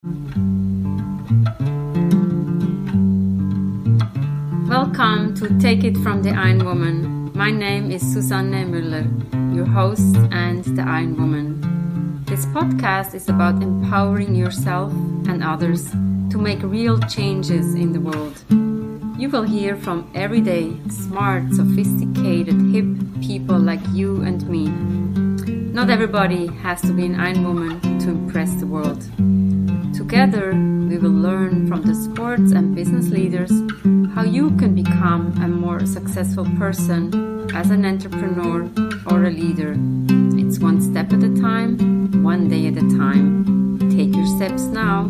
Welcome to Take It from the Iron Woman. My name is Susanne Müller, your host and the Iron Woman. This podcast is about empowering yourself and others to make real changes in the world. You will hear from everyday, smart, sophisticated, hip people like you and me. Not everybody has to be an Iron Woman to impress the world. Together, we will learn from the sports and business leaders how you can become a more successful person as an entrepreneur or a leader. It's one step at a time, one day at a time. Take your steps now.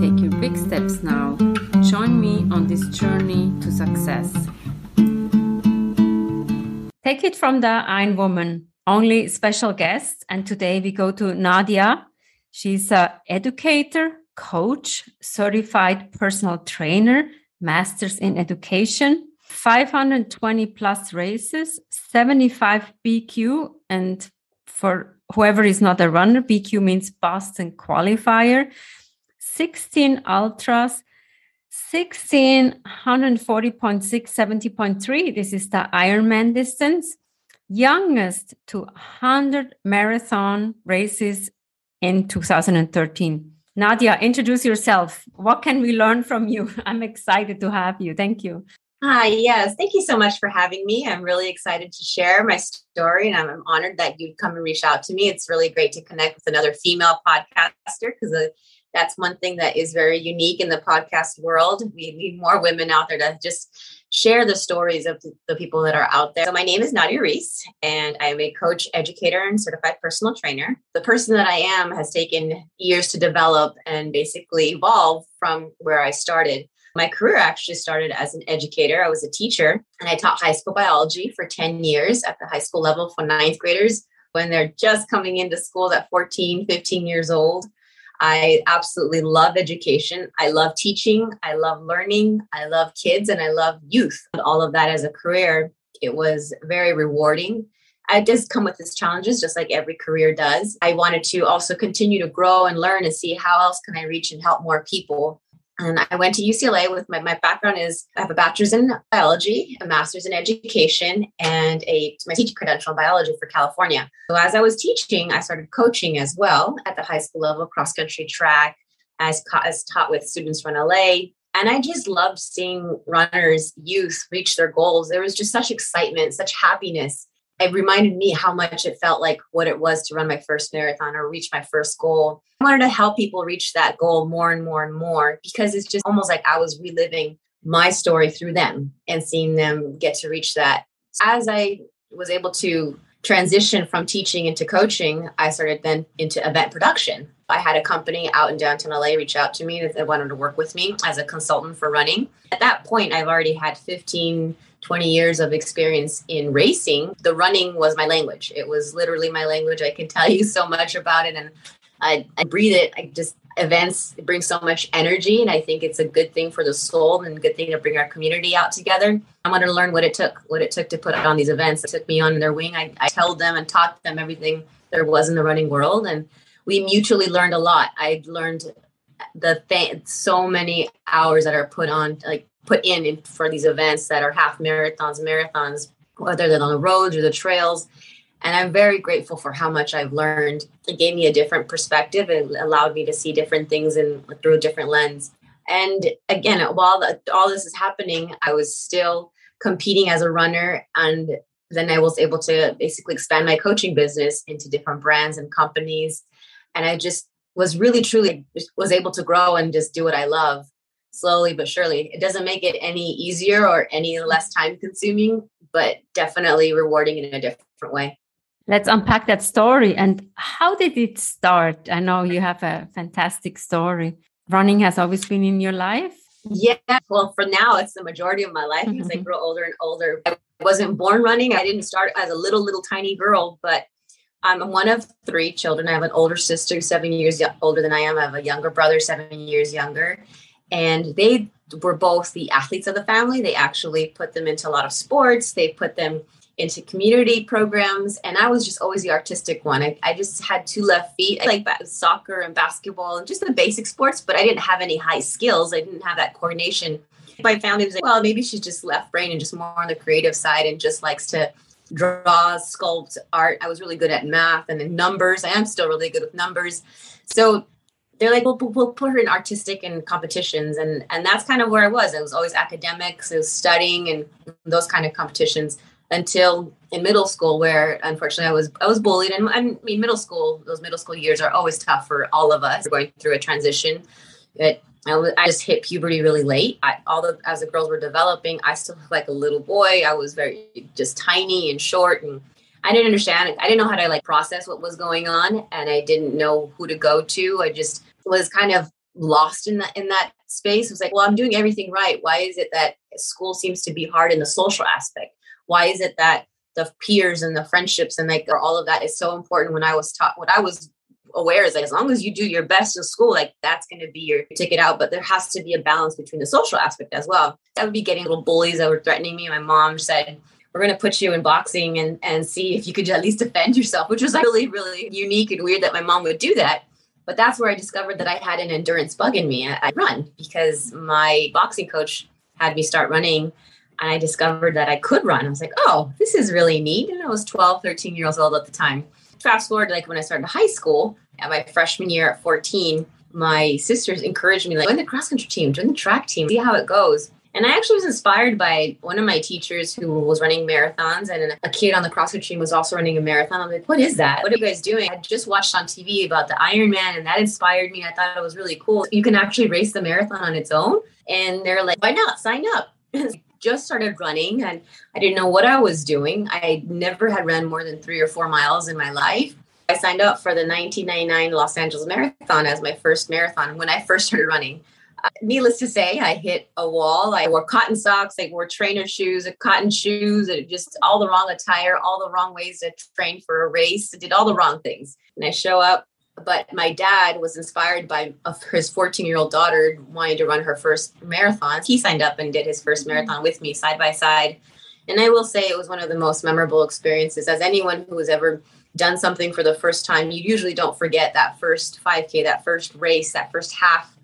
Take your big steps now. Join me on this journey to success. Take it from the Iron Woman. Only special guests. And today we go to Nadia. She's an educator, coach, certified personal trainer, masters in education, 520 plus races, 75 BQ. And for whoever is not a runner, BQ means Boston Qualifier, 16 ultras, 140.6, 70.3. This is the Ironman distance. Youngest to 100 marathon races in 2013. Nadia, introduce yourself. What can we learn from you? I'm excited to have you. Thank you. Hi, yes. Thank you so much for having me. I'm really excited to share my story, and I'm honored that you'd come and reach out to me. It's really great to connect with another female podcaster because that's one thing that is very unique in the podcast world. We need more women out there to just share the stories of the people that are out there. So my name is Nadia Ruiz, and I am a coach, educator, and certified personal trainer. The person that I am has taken years to develop and basically evolve from where I started. My career actually started as an educator. I was a teacher, and I taught high school biology for 10 years at the high school level for ninth graders when they're just coming into school at 14, 15 years old. I absolutely love education. I love teaching. I love learning. I love kids and I love youth. All of that as a career, it was very rewarding. I just come with its challenges, just like every career does. I wanted to also continue to grow and learn and see how else can I reach and help more people. And I went to UCLA with my background is I have a bachelor's in biology, a master's in education, and my teaching credential in biology for California. So as I was teaching, I started coaching as well at the high school level, cross-country track, as taught with students from LA. And I just loved seeing runners, youth reach their goals. There was just such excitement, such happiness. It reminded me how much it felt like what it was to run my first marathon or reach my first goal. I wanted to help people reach that goal more and more and more because it's just almost like I was reliving my story through them and seeing them get to reach that. As I was able to transition from teaching into coaching, I started then into event production. I had a company out in downtown LA reach out to me that they wanted to work with me as a consultant for running. At that point, I've already had 20 years of experience in racing. The running was my language. It was literally my language. I can tell you so much about it and I breathe it. Events bring so much energy. And I think it's a good thing for the soul and a good thing to bring our community out together. I wanted to learn what it took to put on these events. It took me on their wing. I told them and taught them everything there was in the running world. And we mutually learned a lot. I learned so many hours that are put in for these events that are half marathons, whether they're on the roads or the trails. And I'm very grateful for how much I've learned. It gave me a different perspective. It allowed me to see different things through a different lens. And again, while all this is happening, I was still competing as a runner. And then I was able to basically expand my coaching business into different brands and companies. And I just was really, truly was able to grow and just do what I love. Slowly but surely. It doesn't make it any easier or any less time consuming, but definitely rewarding in a different way. Let's unpack that story. And how did it start? I know you have a fantastic story. Running has always been in your life? Yeah. Well, for now, it's the majority of my life because I grow older and older. I wasn't born running. I didn't start as a little tiny girl, but I'm one of 3 children. I have an older sister, 7 years older than I am. I have a younger brother, 7 years younger. And they were both the athletes of the family. They actually put them into a lot of sports. They put them into community programs. And I was just always the artistic one. I just had two left feet. I like soccer and basketball and just the basic sports, but I didn't have any high skills. I didn't have that coordination. My family was like, well, maybe she's just left brain and just more on the creative side and just likes to draw, sculpt, art. I was really good at math and in numbers. I am still really good with numbers. So they're like, well, we'll put her in artistic and competitions. And that's kind of where I was. I was always academics, I was studying and those kind of competitions until in middle school, where unfortunately I was bullied. And I mean, those middle school years are always tough for all of us. We're going through a transition. I just hit puberty really late. As the girls were developing, I still looked like a little boy. I was very just tiny and short, and I didn't understand it. I didn't know how to like process what was going on, and I didn't know who to go to. I just was kind of lost in that space. It was like, well, I'm doing everything right. Why is it that school seems to be hard in the social aspect? Why is it that the peers and the friendships and like all of that is so important? When I was taught, what I was aware is like, as long as you do your best in school, like that's going to be your ticket out. But there has to be a balance between the social aspect as well. I would be getting little bullies that were threatening me. My mom said, we're going to put you in boxing and see if you could at least defend yourself, which was really, really unique and weird that my mom would do that. But that's where I discovered that I had an endurance bug in me. I run because my boxing coach had me start running. And I discovered that I could run. I was like, oh, this is really neat. And I was 12, 13 years old at the time. Fast forward, like when I started high school, at my freshman year at 14, my sisters encouraged me, like, join the cross country team, join the track team, see how it goes. And I actually was inspired by one of my teachers who was running marathons, and a kid on the cross country team was also running a marathon. I'm like, what is that? What are you guys doing? I just watched on TV about the Ironman, and that inspired me. I thought it was really cool. You can actually race the marathon on its own. And they're like, why not? Sign up. Just started running, and I didn't know what I was doing. I never had run more than 3 or 4 miles in my life. I signed up for the 1999 Los Angeles Marathon as my first marathon when I first started running. Needless to say, I hit a wall. I wore cotton socks, I wore trainer shoes, cotton shoes, just all the wrong attire, all the wrong ways to train for a race. I did all the wrong things. And I show up, but my dad was inspired by his 14-year-old daughter wanting to run her first marathon. He signed up and did his first marathon with me side by side. And I will say it was one of the most memorable experiences. As anyone who has ever done something for the first time, you usually don't forget that first 5K, that first race, that first half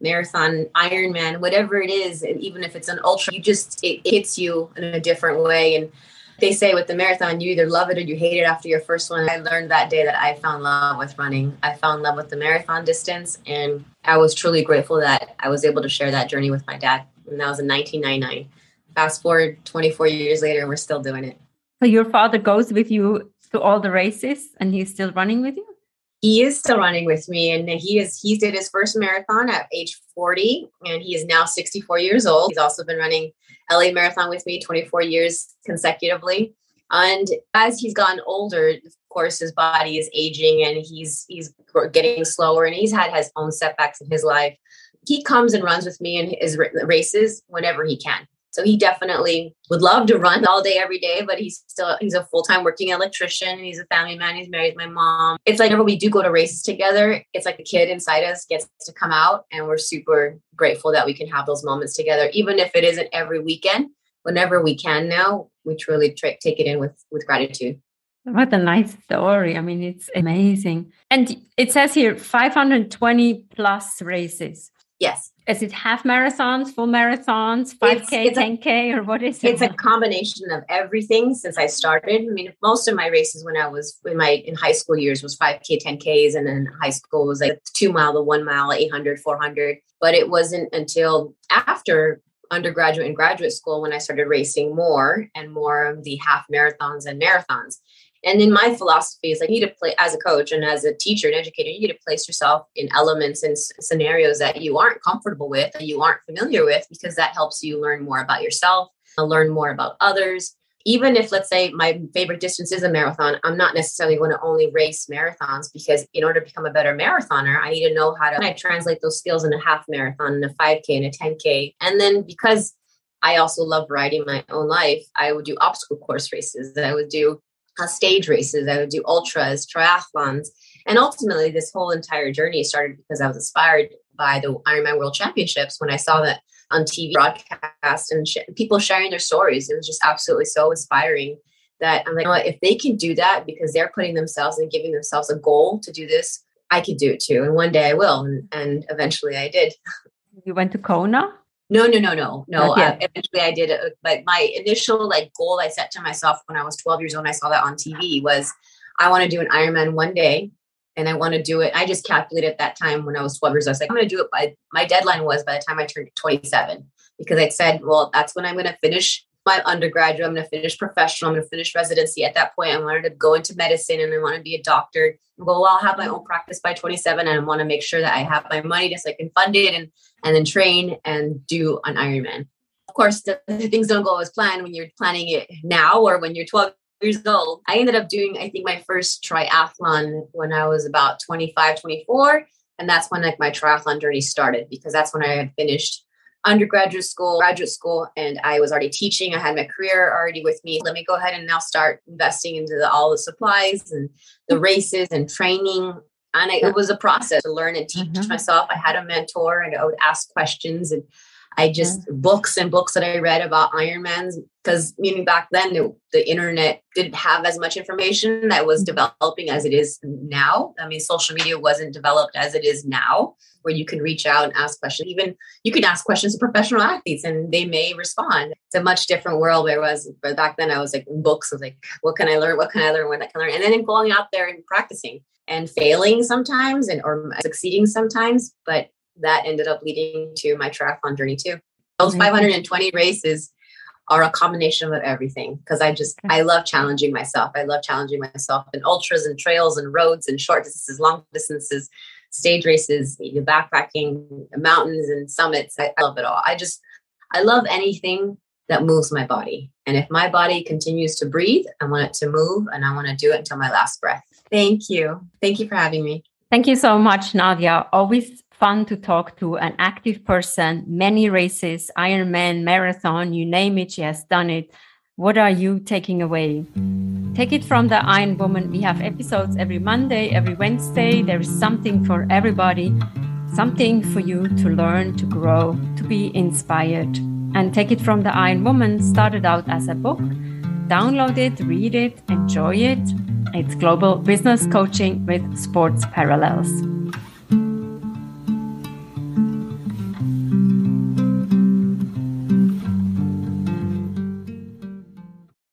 marathon, Ironman, whatever it is. And even if it's an ultra, it hits you in a different way. And they say with the marathon, you either love it or you hate it after your first one. I learned that day that I found love with running. I found love with the marathon distance. And I was truly grateful that I was able to share that journey with my dad. And that was in 1999. Fast forward 24 years later, and we're still doing it. So your father goes with you to all the races and he's still running with you? He is still running with me, and he did his first marathon at age 40, and he is now 64 years old. He's also been running LA Marathon with me 24 years consecutively. And as he's gotten older, of course, his body is aging and he's getting slower, and he's had his own setbacks in his life. He comes and runs with me in his races whenever he can. So he definitely would love to run all day, every day, but he's a full-time working electrician. He's a family man. He's married to my mom. It's like whenever we do go to races together, it's like the kid inside us gets to come out, and we're super grateful that we can have those moments together. Even if it isn't every weekend, whenever we can now, we truly take it in with gratitude. What a nice story. I mean, it's amazing. And it says here 520 plus races. Yes. Is it half marathons, full marathons, 5K, 10K, or what is it? It's a combination of everything since I started. I mean, most of my races when I was in high school years was 5K, 10Ks. And then high school was like 2 mile, the 1 mile, 800, 400. But it wasn't until after undergraduate and graduate school when I started racing more and more of the half marathons and marathons. And then my philosophy is like, you need to play as a coach and as a teacher and educator, you need to place yourself in elements and scenarios that you aren't comfortable with, that you aren't familiar with, because that helps you learn more about yourself, learn more about others. Even if, let's say, my favorite distance is a marathon, I'm not necessarily going to only race marathons, because in order to become a better marathoner, I need to know how to translate those skills in a half marathon, in a 5K, and a 10K. And then because I also love riding my own life, I would do obstacle course races. I would do stage races. I would do ultras, triathlons. And ultimately, this whole entire journey started because I was inspired by the Ironman World Championships when I saw that on TV broadcast and people sharing their stories. It was just absolutely so inspiring that I'm like, you know what, if they can do that because they're putting themselves and giving themselves a goal to do this, I could do it too. And one day I will. And eventually I did. You went to Kona? No. Eventually I did it. But my initial goal I set to myself when I was 12 years old, and I saw that on TV, was I want to do an Ironman one day. And I want to do it. I just calculated at that time when I was 12 years old. I was like, I'm going to do it my deadline was by the time I turned 27, because I said, well, that's when I'm going to finish my undergraduate. I'm going to finish professional. I'm going to finish residency. At that point, I wanted to go into medicine and I want to be a doctor. Well, I'll have my own practice by 27, and I want to make sure that I have my money just so I can fund it and then train and do an Ironman. Of course, the things don't go as planned when you're planning it now or when you're 12 years old. I ended up doing, I think, my first triathlon when I was about 25, 24. And that's when my triathlon journey started, because that's when I had finished undergraduate school, graduate school, and I was already teaching. I had my career already with me. Let me go ahead and now start investing into all the supplies and the races and training. And it was a process to learn and teach myself. I had a mentor and I would ask questions, and I just books and books that I read about Ironmans, because meaning back then the internet didn't have as much information that was developing as it is now. I mean, social media wasn't developed as it is now, where you can reach out and ask questions. Even you can ask questions to professional athletes and they may respond. It's a much different world where it was. But back then I was in books. I was like, what can I learn? What can I learn? What can I learn? And then going out there and practicing and failing sometimes or succeeding sometimes. But that ended up leading to my triathlon journey too. Those 520 races are a combination of everything, because I love challenging myself. I love challenging myself in ultras and trails and roads and short distances, long distances, stage races, backpacking, mountains and summits. I love it all. I love anything that moves my body. And if my body continues to breathe, I want it to move, and I want to do it until my last breath. Thank you. Thank you for having me. Thank you so much, Nadia. Always fun to talk to an active person. Many races, Ironman, marathon, you name it, she has done it. What are you taking away? Take it from the Iron Woman. We have episodes every Monday, every Wednesday. There is something for everybody, something for you to learn, to grow, to be inspired. And Take It from the Iron Woman started out as a book. Download it, read it, enjoy it. It's global business coaching with sports parallels.